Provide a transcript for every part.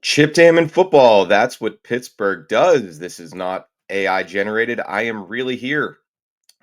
Chip Dam in football. That's what Pittsburgh does. This is not AI generated. I am really here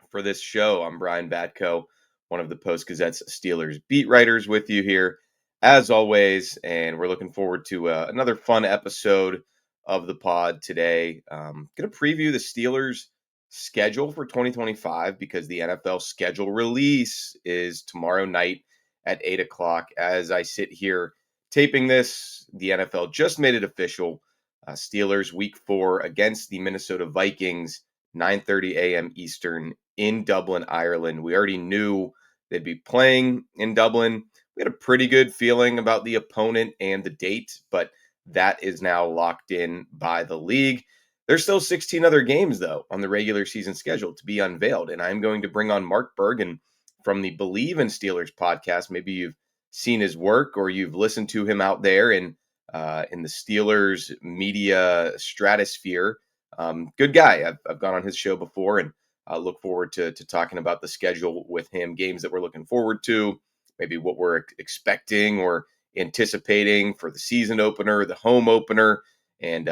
for this show. I'm Brian Batko, one of the Post-Gazette Steelers beat writers with you here, as always. And we're looking forward to another fun episode of the pod today. Going to preview the Steelers' schedule for 2025 because the NFL schedule release is tomorrow night at 8 o'clock. As I sit here taping this, the NFL just made it official. Steelers week 4 against the Minnesota Vikings, 9:30 a.m. Eastern in Dublin, Ireland. We already knew they'd be playing in Dublin. We had a pretty good feeling about the opponent and the date, but that is now locked in by the league. There's still 16 other games, though, on the regular season schedule to be unveiled, and I'm going to bring on Mark Bergin from the Bleav in Steelers podcast. Maybe you've seen his work or you've listened to him out there in the Steelers media stratosphere. Good guy. I've gone on his show before, and I look forward to talking about the schedule with him, games that we're looking forward to, maybe what we're expecting or anticipating for the season opener, the home opener, and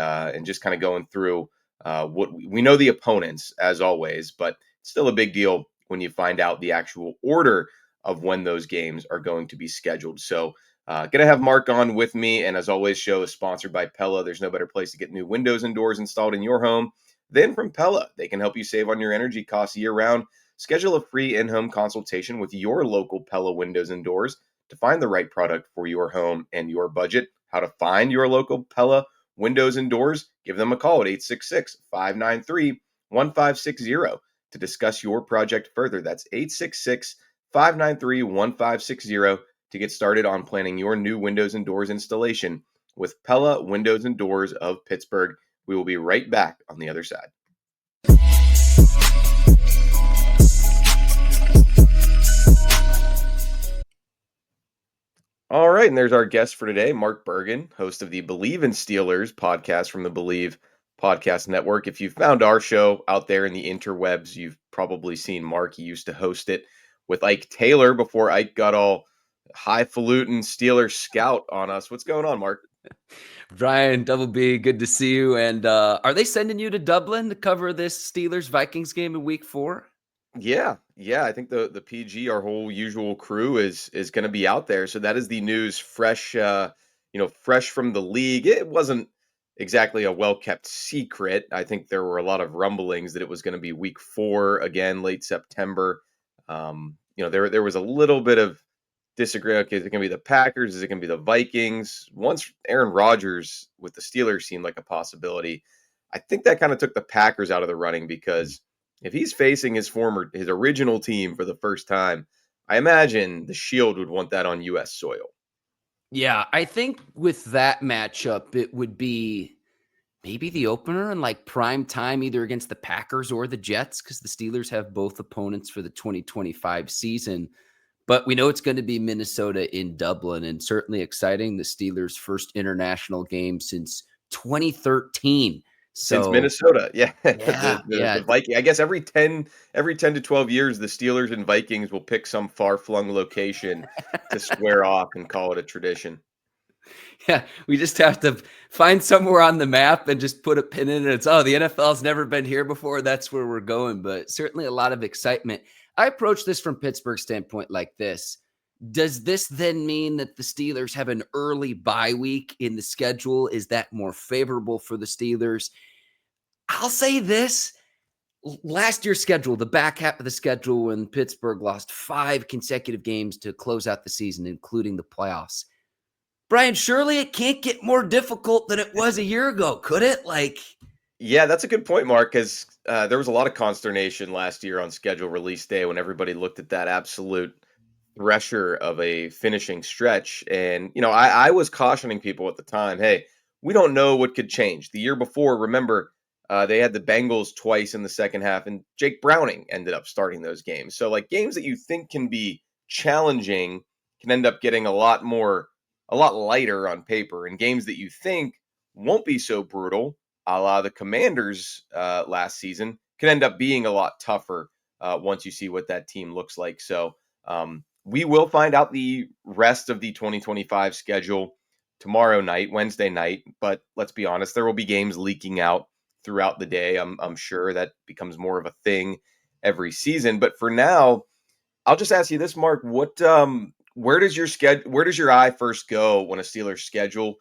just kind of going through what we know the opponents as always, but still a big deal when you find out the actual order of when those games are going to be scheduled. So going to have Mark on with me. And as always, show is sponsored by Pella. There's no better place to get new windows and doors installed in your home than from Pella. They can help you save on your energy costs year round. Schedule a free in-home consultation with your local Pella windows and doors to find the right product for your home and your budget. How to find your local Pella windows and doors? Give them a call at 866-593-1560 to discuss your project further. That's 866-593-1560 to get started on planning your new windows and doors installation with Pella Windows and Doors of Pittsburgh. We will be right back on the other side. All right, and there's our guest for today, Mark Bergin, host of the Bleav in Steelers podcast from the Bleav Podcast Network. If you found our show out there in the interwebs, you've probably seen Mark. He used to host it with Ike Taylor before Ike got all highfalutin Steelers scout on us. What's going on, Mark? Brian, Double B, good to see you. And are they sending you to Dublin to cover this Steelers-Vikings game in week 4? Yeah. I think the PG, our whole usual crew, is going to be out there. So that is the news, fresh, fresh from the league. It wasn't exactly a well-kept secret. I think there were a lot of rumblings that it was going to be week 4 again, late September. There was a little bit of disagree. Okay, is it going to be the Packers? Is it going to be the Vikings? Once Aaron Rodgers with the Steelers seemed like a possibility, I think that kind of took the Packers out of the running because if he's facing his original team for the first time, I imagine the Shield would want that on U.S. soil. Yeah, I think with that matchup, it would be maybe the opener in like prime time, either against the Packers or the Jets, because the Steelers have both opponents for the 2025 season. But we know it's going to be Minnesota in Dublin, and certainly exciting. The Steelers' first international game since 2013. Since Minnesota, yeah. Yeah. The Viking. I guess every 10 to 12 years, the Steelers and Vikings will pick some far-flung location to square off and call it a tradition. Yeah, we just have to find somewhere on the map and just put a pin in it. It's, the NFL's never been here before. That's where we're going, but certainly a lot of excitement. I approach this from Pittsburgh's standpoint like this. Does this then mean that the Steelers have an early bye week in the schedule? Is that more favorable for the Steelers? I'll say this. Last year's schedule, the back half of the schedule, when Pittsburgh lost 5 consecutive games to close out the season, including the playoffs. Brian, surely it can't get more difficult than it was a year ago, could it? Yeah, that's a good point, Mark, because there was a lot of consternation last year on schedule release day when everybody looked at that absolute thresher of a finishing stretch. And, I was cautioning people at the time, hey, we don't know what could change. The year before, remember, they had the Bengals twice in the second half, and Jake Browning ended up starting those games. So, games that you think can be challenging can end up getting a lot lighter on paper, and games that you think won't be so brutal, a la the Commanders last season, can end up being a lot tougher once you see what that team looks like. So we will find out the rest of the 2025 schedule tomorrow night, Wednesday night. But let's be honest, there will be games leaking out throughout the day. I'm sure that becomes more of a thing every season. But for now, I'll just ask you this, Mark. Where does your eye first go when a Steelers schedule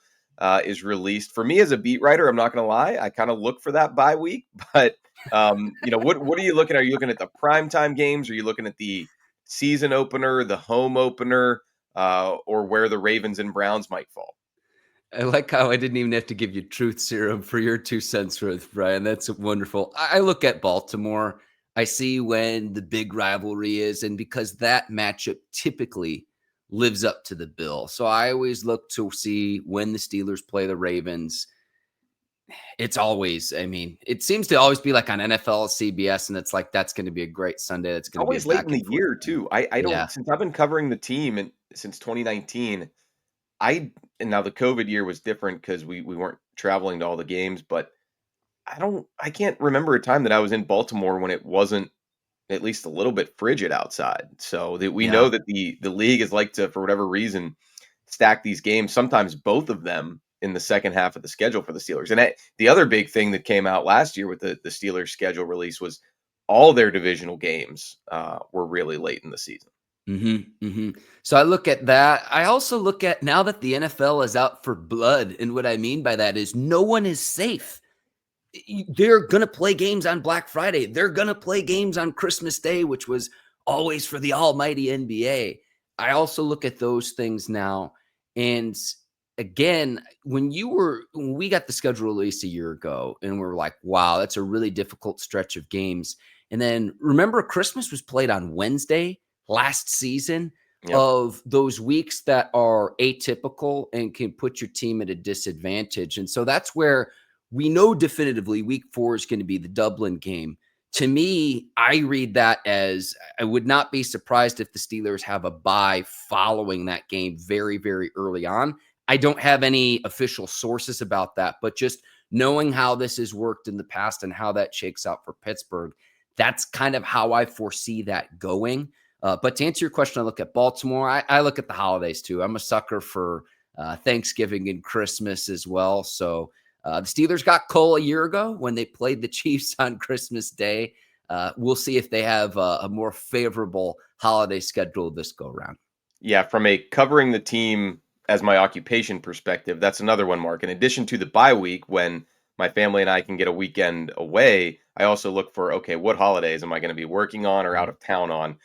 is released? For me as a beat writer, I'm not going to lie, I kind of look for that bye week. But what are you looking at? Are you looking at the primetime games? Are you looking at the season opener, the home opener, or where the Ravens and Browns might fall? I like how I didn't even have to give you truth serum for your 2 cents worth, Brian. That's wonderful. I look at Baltimore. I see when the big rivalry is, and because that matchup typically lives up to the bill. So I always look to see when the Steelers play the Ravens. It's always, I mean, it seems to always be like on NFL, CBS, and it's like that's going to be a great Sunday. That's It's going to be a always late back in the and forth year game. too. I Yeah. don't since I've been covering the team and since 2019. And now the COVID year was different because we weren't traveling to all the games, but I can't remember a time that I was in Baltimore when it wasn't at least a little bit frigid outside. So that we know Yeah. that the league is like to, for whatever reason, stack these games, sometimes both of them in the second half of the schedule for the Steelers. And the other big thing that came out last year with the Steelers schedule release was all their divisional games were really late in the season. So I look at that. I also look at now that the NFL is out for blood. And what I mean by that is no one is safe. They're going to play games on Black Friday. They're going to play games on Christmas Day, which was always for the almighty NBA. I also look at those things now. And again, when we got the schedule released a year ago and we're like, wow, that's a really difficult stretch of games. And then remember, Christmas was played on Wednesday last season, Yep. of those weeks that are atypical and can put your team at a disadvantage. And so that's where we know definitively week 4 is going to be the Dublin game. To me, I read that as I would not be surprised if the Steelers have a bye following that game very, very early on. I don't have any official sources about that, but just knowing how this has worked in the past and how that shakes out for Pittsburgh, that's kind of how I foresee that going. But to answer your question, I look at Baltimore. I look at the holidays too. I'm a sucker for Thanksgiving and Christmas as well. So the Steelers got Cole a year ago when they played the Chiefs on Christmas Day. We'll see if they have a more favorable holiday schedule this go around. Yeah, from a covering the team as my occupation perspective, that's another one, Mark. In addition to the bye week, when my family and I can get a weekend away, I also look for, okay, what holidays am I going to be working on or out of town on?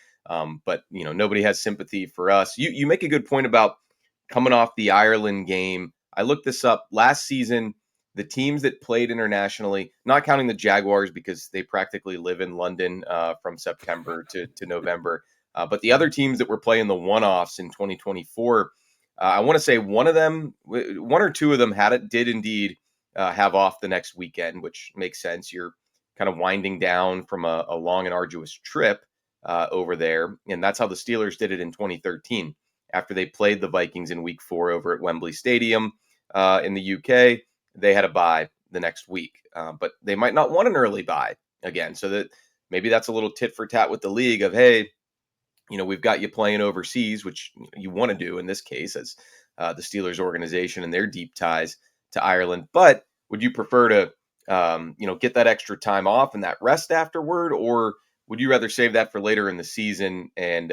But nobody has sympathy for us. You make a good point about coming off the Ireland game. I looked this up last season. The teams that played internationally, not counting the Jaguars because they practically live in London from September to November, but the other teams that were playing the one-offs in 2024, I want to say one or two of them did indeed have off the next weekend, which makes sense. You're kind of winding down from a long and arduous trip over there, and that's how the Steelers did it in 2013 after they played the Vikings in Week 4 over at Wembley Stadium in the UK. They had a bye the next week, but they might not want an early bye again. So that maybe that's a little tit for tat with the league of, hey, we've got you playing overseas, which you want to do in this case as the Steelers organization and their deep ties to Ireland. But would you prefer to, get that extra time off and that rest afterward, or would you rather save that for later in the season? And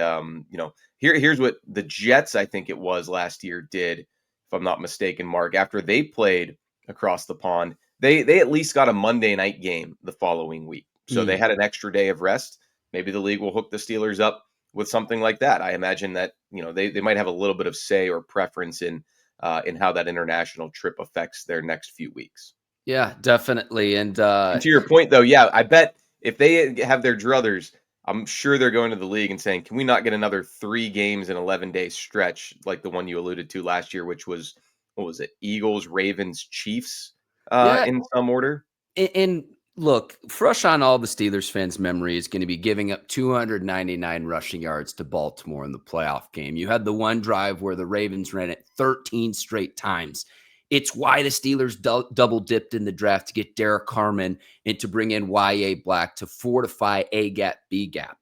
here's what the Jets, I think it was last year, did, if I'm not mistaken, Mark. After they played across the pond, they at least got a Monday night game the following week, so they had an extra day of rest. Maybe the league will hook the Steelers up with something like that. I imagine that they might have a little bit of say or preference in how that international trip affects their next few weeks. Yeah, definitely. And And to your point, though, yeah, I bet if they have their druthers, I'm sure they're going to the league and saying, "Can we not get another 3 games in 11-day stretch like the one you alluded to last year, which was what was it? Eagles, Ravens, Chiefs, yeah, in some order." and look, fresh on all the Steelers fans' memory is going to be giving up 299 rushing yards to Baltimore in the playoff game. You had the one drive where the Ravens ran it 13 straight times. It's why the Steelers double dipped in the draft to get Derek Harmon and to bring in Y.A. Black to fortify A gap, B gap.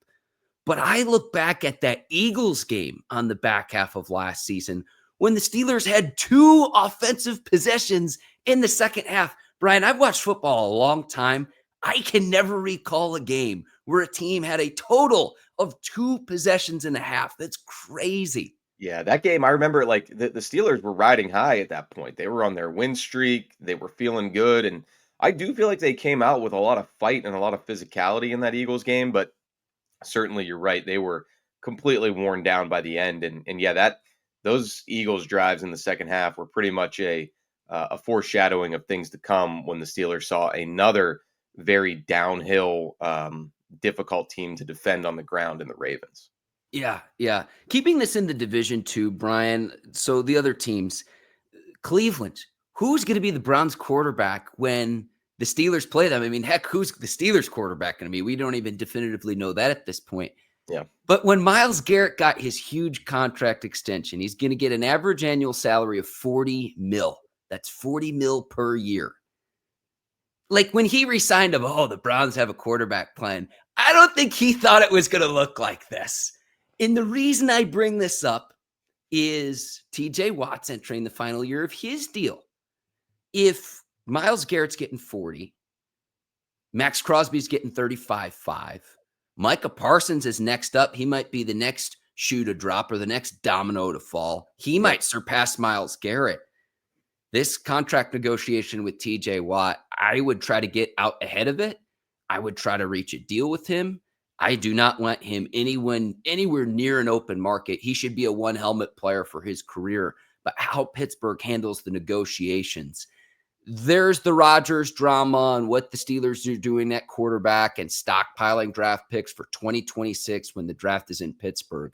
But I look back at that Eagles game on the back half of last season when the Steelers had 2 offensive possessions in the second half. Brian, I've watched football a long time. I can never recall a game where a team had a total of 2 possessions and a half. That's crazy. Yeah, that game, I remember like the Steelers were riding high at that point. They were on their win streak. They were feeling good. And I do feel like they came out with a lot of fight and a lot of physicality in that Eagles game. But certainly you're right. They were completely worn down by the end. And yeah, those Eagles drives in the second half were pretty much a foreshadowing of things to come when the Steelers saw another very downhill, difficult team to defend on the ground in the Ravens. Yeah, yeah. Keeping this in the division too, Brian. So the other teams, Cleveland, who's going to be the Browns quarterback when the Steelers play them? I mean, heck, who's the Steelers quarterback going to be? We don't even definitively know that at this point. Yeah. But when Myles Garrett got his huge contract extension, he's going to get an average annual salary of $40 million. That's $40 million per year. Like when he resigned him, the Browns have a quarterback plan. I don't think he thought it was going to look like this. And the reason I bring this up is TJ Watt's entering the final year of his deal. If Myles Garrett's getting 40, Max Crosby's getting 35.5, Micah Parsons is next up. He might be the next shoe to drop or the next domino to fall. He might surpass Myles Garrett. This contract negotiation with TJ Watt, I would try to get out ahead of it. I would try to reach a deal with him. I do not want him anywhere near an open market. He should be a one-helmet player for his career. But how Pittsburgh handles the negotiations, there's the Rodgers drama and what the Steelers are doing at quarterback and stockpiling draft picks for 2026 when the draft is in Pittsburgh.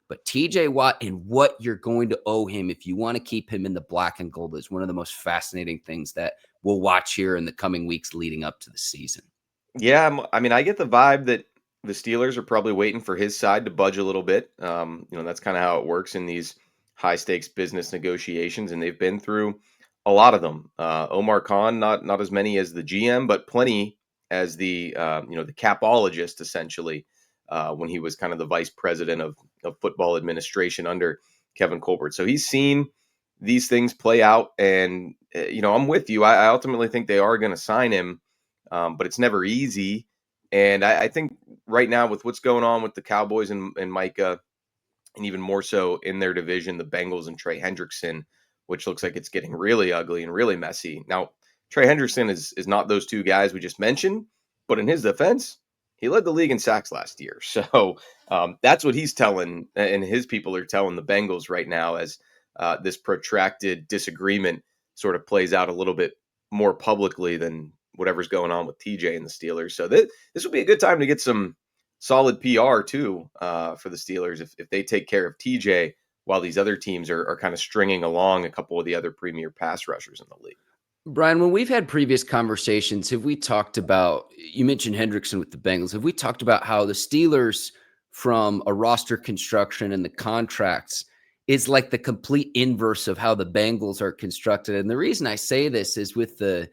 But TJ Watt and what you're going to owe him if you want to keep him in the black and gold is one of the most fascinating things that we'll watch here in the coming weeks leading up to the season. Yeah, I mean, I get the vibe that the Steelers are probably waiting for his side to budge a little bit. That's kind of how it works in these high stakes business negotiations, and they've been through a lot of them. Omar Khan, not as many as the GM, but plenty as the the capologist essentially when he was kind of the vice president of football administration under Kevin Colbert. So he's seen these things play out, and I'm with you. I ultimately think they are going to sign him, but it's never easy. And I think right now with what's going on with the Cowboys and Micah, and even more so in their division, the Bengals and Trey Hendrickson, which looks like it's getting really ugly and really messy. Now, Trey Hendrickson is not those two guys we just mentioned, but in his defense, he led the league in sacks last year. So that's what he's telling, and his people are telling the Bengals right now as this protracted disagreement sort of plays out a little bit more publicly than whatever's going on with TJ and the Steelers. So this would be a good time to get some solid PR too for the Steelers if they take care of TJ while these other teams are kind of stringing along a couple of the other premier pass rushers in the league. Brian, when we've had previous conversations, have we talked about, you mentioned Hendrickson with the Bengals, have we talked about how the Steelers from a roster construction and the contracts is like the complete inverse of how the Bengals are constructed? And the reason I say this is with the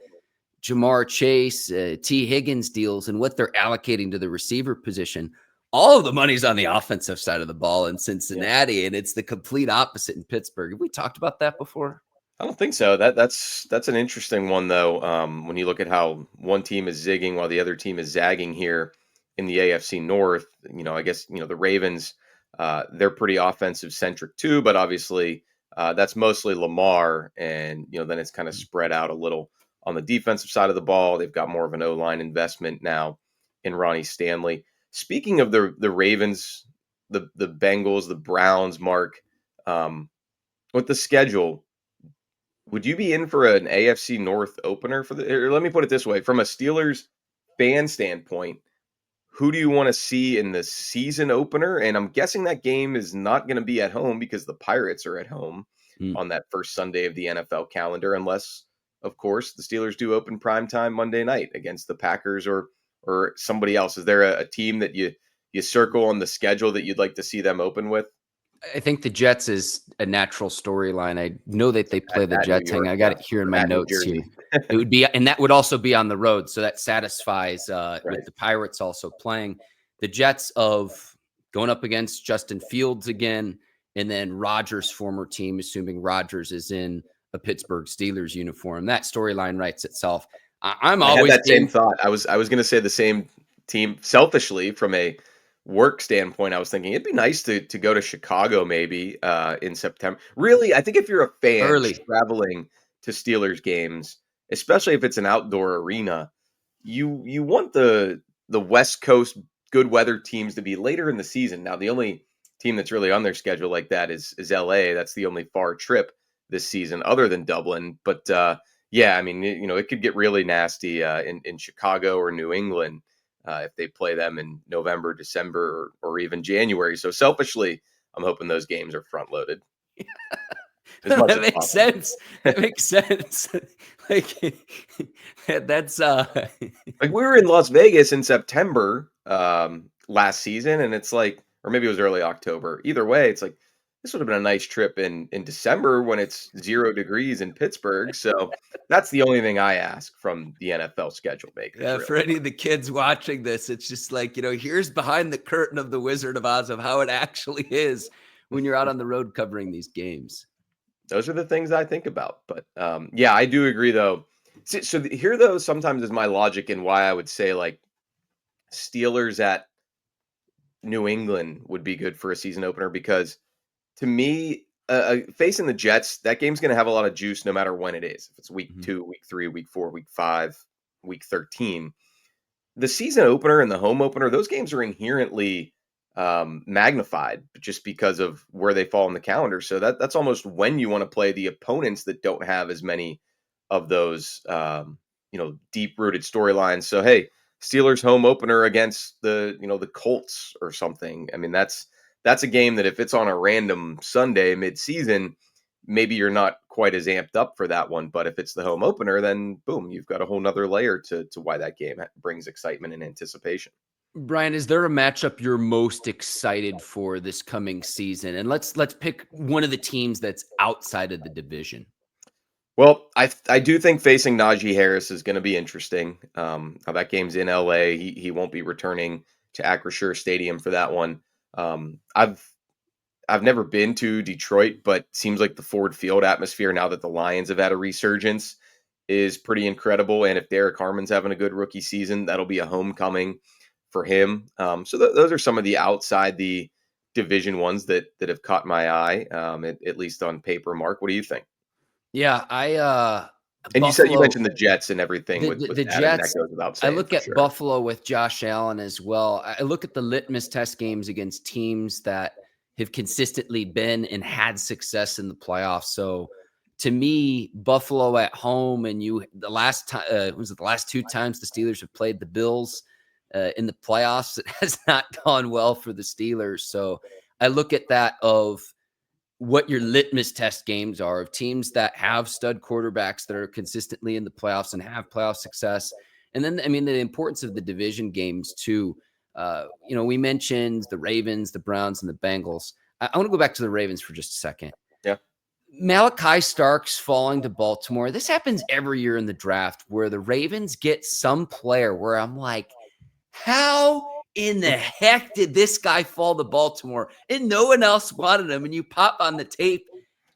Jamar Chase, T. Higgins deals and what they're allocating to the receiver position, all of the money's on the offensive side of the ball in Cincinnati, and it's the complete opposite in Pittsburgh. Have we talked about that before? I don't think so. That's an interesting one though. When you look at how one team is zigging while the other team is zagging here in the AFC North, I guess the Ravens, they're pretty offensive centric too, but obviously that's mostly Lamar, and then it's kind of spread out a little on the defensive side of the ball. They've got more of an O-line investment now in Ronnie Stanley. Speaking of the Ravens, the Bengals, the Browns, Mark, with the schedule, would you be in for an AFC North opener or let me put it this way, from a Steelers fan standpoint, who do you want to see in the season opener? And I'm guessing that game is not going to be at home because the Pirates are at home on that first Sunday of the NFL calendar, unless, of course, the Steelers do open primetime Monday night against the Packers or somebody else. Is there a team that you circle on the schedule that you'd like to see them open with? I think the Jets is a natural storyline. I know that they play the Jets. I got it here in my notes here. It would be, and that would also be on the road. So that satisfies with the Pirates also playing the Jets of going up against Justin Fields again and then Rodgers' former team, assuming Rodgers is in a Pittsburgh Steelers uniform. That storyline writes itself. I'm I had always that same thought. I was going to say the same team. Selfishly, from a work standpoint, I was thinking it'd be nice to go to Chicago maybe in September. Really, I think if you're a fan early. traveling to Steelers games, especially if it's an outdoor arena, you want the West Coast good weather teams to be later in the season. Now, the only team that's really on their schedule like that is LA. That's the only far trip this season, other than Dublin. But yeah, I mean, it could get really nasty in Chicago or New England if they play them in November, December, or even January. So selfishly, I'm hoping those games are front loaded as much That as makes possible. sense. That makes sense. Like that's Like we were in Las Vegas in September last season, and it's like, or maybe it was early October. Either way, it's like this would have been a nice trip in December when it's 0 degrees in Pittsburgh. So that's the only thing I ask from the NFL schedule makers, for really. any of the kids watching this, it's just like, here's behind the curtain of the Wizard of Oz of how it actually is when you're out on the road covering these games. Those are the things I think about. But yeah, I do agree though. So here though, sometimes is my logic in why I would say like Steelers at New England would be good for a season opener because to me, facing the Jets, that game's going to have a lot of juice no matter when it is. If it's week Mhm. 2, week 3, week 4, week 5, week 13. The season opener and the home opener, those games are inherently magnified just because of where they fall in the calendar. So that's almost when you want to play the opponents that don't have as many of those, deep rooted storylines. So, hey, Steelers home opener against the Colts or something. I mean, that's a game that if it's on a random Sunday mid-season, maybe you're not quite as amped up for that one. But if it's the home opener, then boom, you've got a whole nother layer to why that game brings excitement and anticipation. Brian, is there a matchup you're most excited for this coming season? And let's pick one of the teams that's outside of the division. Well, I do think facing Najee Harris is going to be interesting. Now that game's in LA. He won't be returning to Acrisure Stadium for that one. I've never been to Detroit, but seems like the Ford Field atmosphere now that the Lions have had a resurgence is pretty incredible. And if Derek Harmon's having a good rookie season, that'll be a homecoming for him. So those are some of the outside the division ones that have caught my eye, at least on paper. Mark, what do you think? Yeah, And you Buffalo, mentioned the Jets and everything with the that. I mean, that Jets. goes without I saying look for at sure. Buffalo with Josh Allen as well. I look at the litmus test games against teams that have consistently been and had success in the playoffs. So to me, Buffalo at home, and the last time was it the last 2 times the Steelers have played the Bills in the playoffs? It has not gone well for the Steelers. So I look at that of what your litmus test games are of teams that have stud quarterbacks that are consistently in the playoffs and have playoff success. And then, I mean, the importance of the division games too. We mentioned the Ravens, the Browns, and the Bengals. I want to go back to the Ravens for just a second. Yeah. Malachi Starks falling to Baltimore. This happens every year in the draft where the Ravens get some player where I'm like, how in the heck did this guy fall to Baltimore and no one else wanted him? And you pop on the tape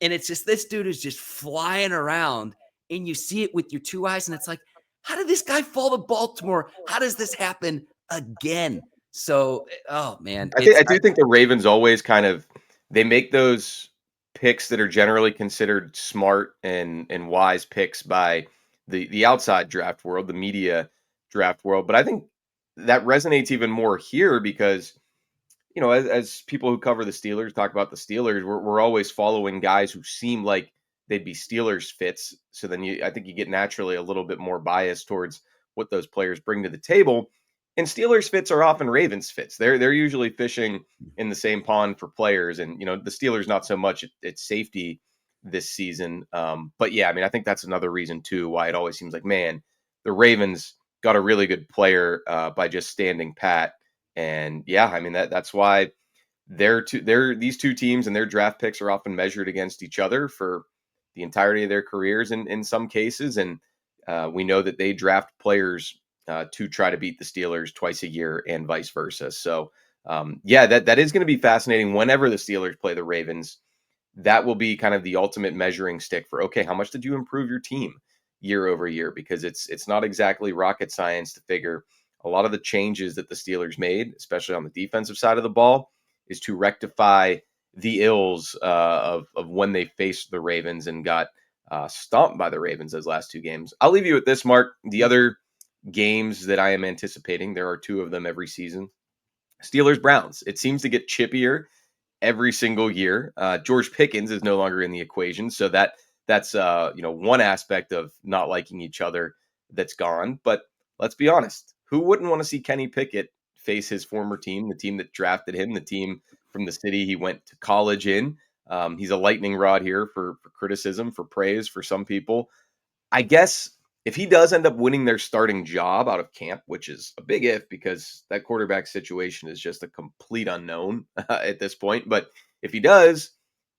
and it's just this dude is just flying around and you see it with your 2 eyes. And it's like, how did this guy fall to Baltimore? How does this happen again? So, oh man, I do think the Ravens always kind of they make those picks that are generally considered smart and wise picks by the outside draft world, the media draft world. But I think that resonates even more here because as people who cover the Steelers talk about the Steelers, we're always following guys who seem like they'd be Steelers fits. So then I think you get naturally a little bit more biased towards what those players bring to the table. And Steelers fits are often Ravens fits. They're usually fishing in the same pond for players, and the Steelers not so much at safety this season. But yeah, I mean, I think that's another reason too why it always seems like, man, the Ravens got a really good player by just standing pat. And yeah, I mean that's why these two teams and their draft picks are often measured against each other for the entirety of their careers in some cases. And we know that they draft players to try to beat the Steelers twice a year and vice versa. So yeah, that is going to be fascinating whenever the Steelers play the Ravens that will be kind of the ultimate measuring stick for, okay, how much did you improve your team year over year? Because it's not exactly rocket science to figure a lot of the changes that the Steelers made, especially on the defensive side of the ball, is to rectify the ills of when they faced the Ravens and got stomped by the Ravens those last two games. I'll leave you with this, Mark. The other games that I am anticipating, there are two of them every season. Steelers Browns. It seems to get chippier every single year. George Pickens is no longer in the equation, so that's one aspect of not liking each other that's gone. But let's be honest, who wouldn't want to see Kenny Pickett face his former team, the team that drafted him, the team from the city he went to college in? He's a lightning rod here for criticism, for praise, for some people. I guess if he does end up winning their starting job out of camp, which is a big if because that quarterback situation is just a complete unknown at this point. But if he does,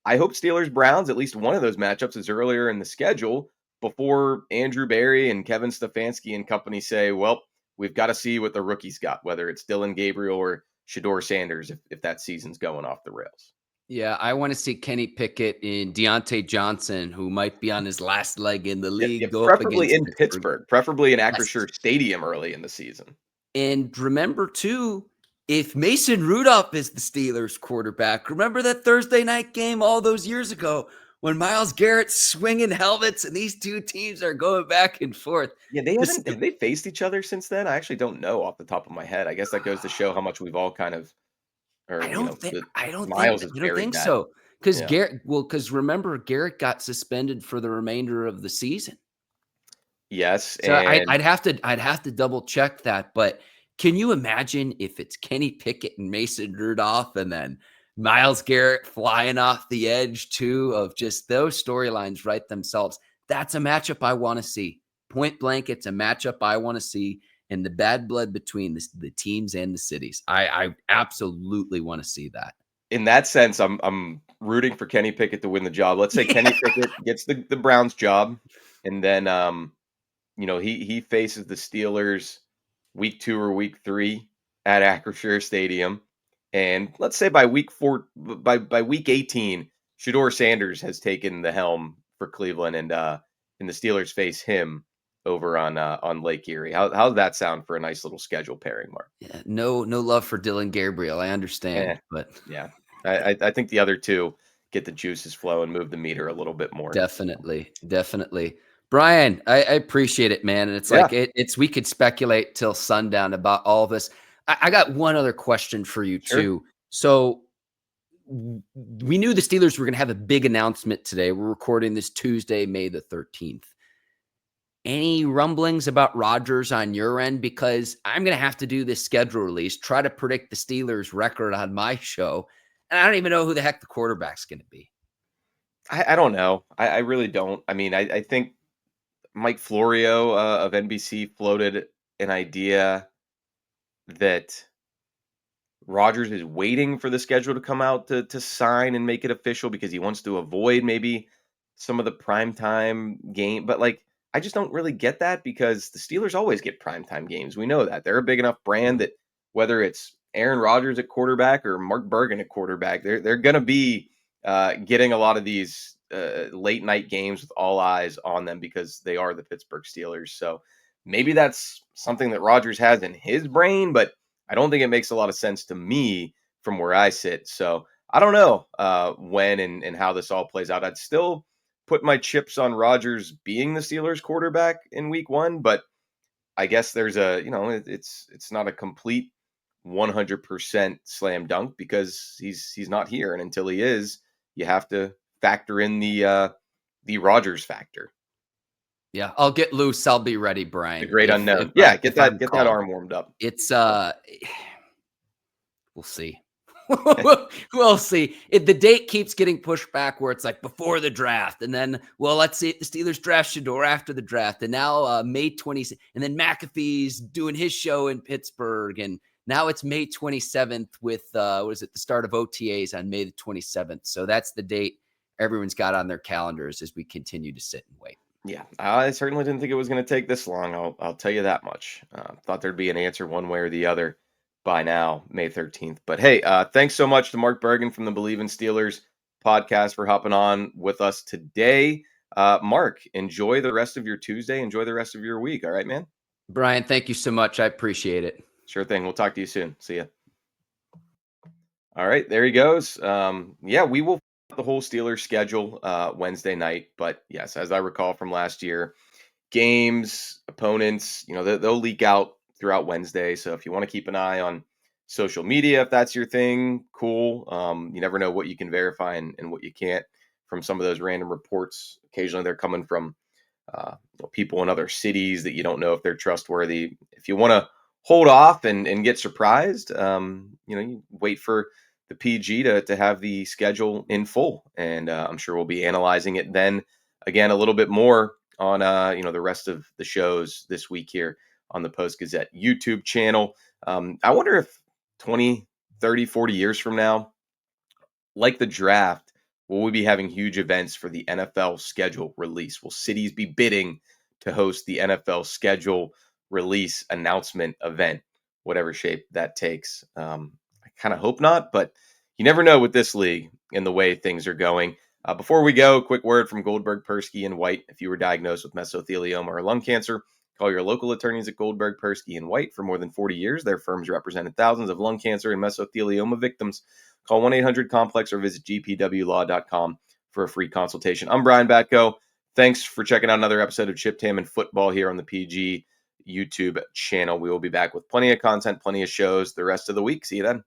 I hope Steelers Browns, at least one of those matchups, is earlier in the schedule before Andrew Berry and Kevin Stefanski and company say, well, we've got to see what the rookies got, whether it's Dillon, Gabriel, or Shedeur Sanders, if that season's going off the rails. Yeah, I want to see Kenny Pickett and Deontay Johnson, who might be on his last leg in the Yeah, league, go up preferably against in Pittsburgh. Pittsburgh, preferably in Yes. Acrisure Stadium early in the season. And remember, too, if Mason Rudolph is the Steelers quarterback, remember that Thursday night game all those years ago when Myles Garrett's swinging helmets and these two teams are going back and forth? Yeah, have they faced each other since then? I actually don't know off the top of my head. I guess that goes to show how much we've all kind of I or, don't think that I don't think Miles has I don't buried think that. so. Because Yeah. because remember, Garrett got suspended for the remainder of the season. Yes, So and I'd have to double check that. But can you imagine if it's Kenny Pickett and Mason Rudolph and then Myles Garrett flying off the edge too of just those storylines write themselves? That's a matchup I want to see. Point blank, it's a matchup I want to see and the bad blood between the teams and the cities. I absolutely want to see that. in that sense, I'm rooting for Kenny Pickett to win the job. Let's say Kenny Pickett gets the Browns job, and then he faces the Steelers week 2 or week 3 at Acrisure Stadium. And let's say by week 4 by week 18, Shedeur Sanders has taken the helm for Cleveland and the Steelers face him over on Lake Erie. How's that sound for a nice little schedule pairing, Mark? Yeah, no love for Dillon Gabriel. I understand, Eh, but yeah. I think the other two get the juices flowing, move the meter a little bit more. definitely, definitely. Brian, I appreciate it, man. And it's Yeah, like it's we could speculate till sundown about all this. I got one other question for you sure. too. So we knew the Steelers were going to have a big announcement today. We're recording this Tuesday, May the 13th. Any rumblings about Rodgers on your end? Because I'm going to have to do this schedule release, try to predict the Steelers record on my show. And I don't even know who the heck the quarterback's going to be. I don't know. I really don't. I mean, I think Mike Florio of NBC floated an idea that Rodgers is waiting for the schedule to come out to sign and make it official because he wants to avoid maybe some of the primetime game. But like, I just don't really get that because the Steelers always get primetime games. We know that they're a big enough brand that whether it's Aaron Rodgers at quarterback or Mark Bergin at quarterback, they're going to be getting a lot of these late night games with all eyes on them because they are the Pittsburgh Steelers. So maybe that's something that Rodgers has in his brain, but I don't think it makes a lot of sense to me from where I sit. So I don't know when and how this all plays out. I'd still put my chips on Rodgers being the Steelers quarterback in week 1, but I guess there's it's not a complete 100% slam dunk because he's not here, and until he is, you have to factor in the Rodgers factor. Yeah, I'll get loose. I'll be ready, The Brian. great unknown. Yeah, get If I'm that called, arm warmed up. it's we'll see. We'll see. The date keeps getting pushed back where it's like before the draft. And then, well, let's see if the Steelers draft Shedeur after the draft. And now May 20th. And then McAfee's doing his show in Pittsburgh. And now it's May 27th with, what is it, the start of OTAs on May the 27th. So that's the date everyone's got on their calendars as we continue to sit and wait. Yeah, I certainly didn't think it was going to take this long. I'll tell you that much. Thought there'd be an answer one way or the other by now, May 13th. But hey, thanks so much to Mark Bergin from the Bleav in Steelers podcast, for hopping on with us today. Mark, enjoy the rest of your Tuesday. Enjoy the rest of your week. All right, man? Brian, thank you so much. I appreciate it. Sure thing. We'll talk to you soon. See ya. All right, there he goes. We will the whole Steelers schedule Wednesday night. But yes, as I recall from last year, games, opponents, they'll leak out throughout Wednesday. So if you want to keep an eye on social media, if that's your thing, cool. You never know what you can verify and what you can't from some of those random reports. Occasionally they're coming from people in other cities that you don't know if they're trustworthy. If you want to hold off and get surprised, you wait for the PG to have the schedule in full. And I'm sure we'll be analyzing it then again a little bit more on the rest of the shows this week here on the Post-Gazette YouTube channel. I wonder if 20, 30, 40 years from now, like the draft, will we be having huge events for the NFL schedule release? Will cities be bidding to host the NFL schedule release announcement event, whatever shape that takes? I kind of hope not, but you never know with this league and the way things are going. Before we go, quick word from Goldberg, Persky, and White. If you were diagnosed with mesothelioma or lung cancer, call your local attorneys at Goldberg, Persky, and White. For more than 40 years, their firms represented thousands of lung cancer and mesothelioma victims. Call 1-800-COMPLEX or visit gpwlaw.com for a free consultation. I'm Brian Batko. Thanks for checking out another episode of Chipped Ham and Football here on the PG YouTube channel. We will be back with plenty of content, plenty of shows the rest of the week. See you then.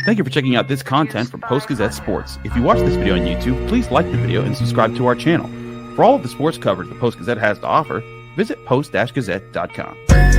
Thank you for checking out this content from Post-Gazette Sports. If you watch this video on YouTube, please like the video and subscribe to our channel. For all of the sports coverage the Post-Gazette has to offer, visit post-gazette.com.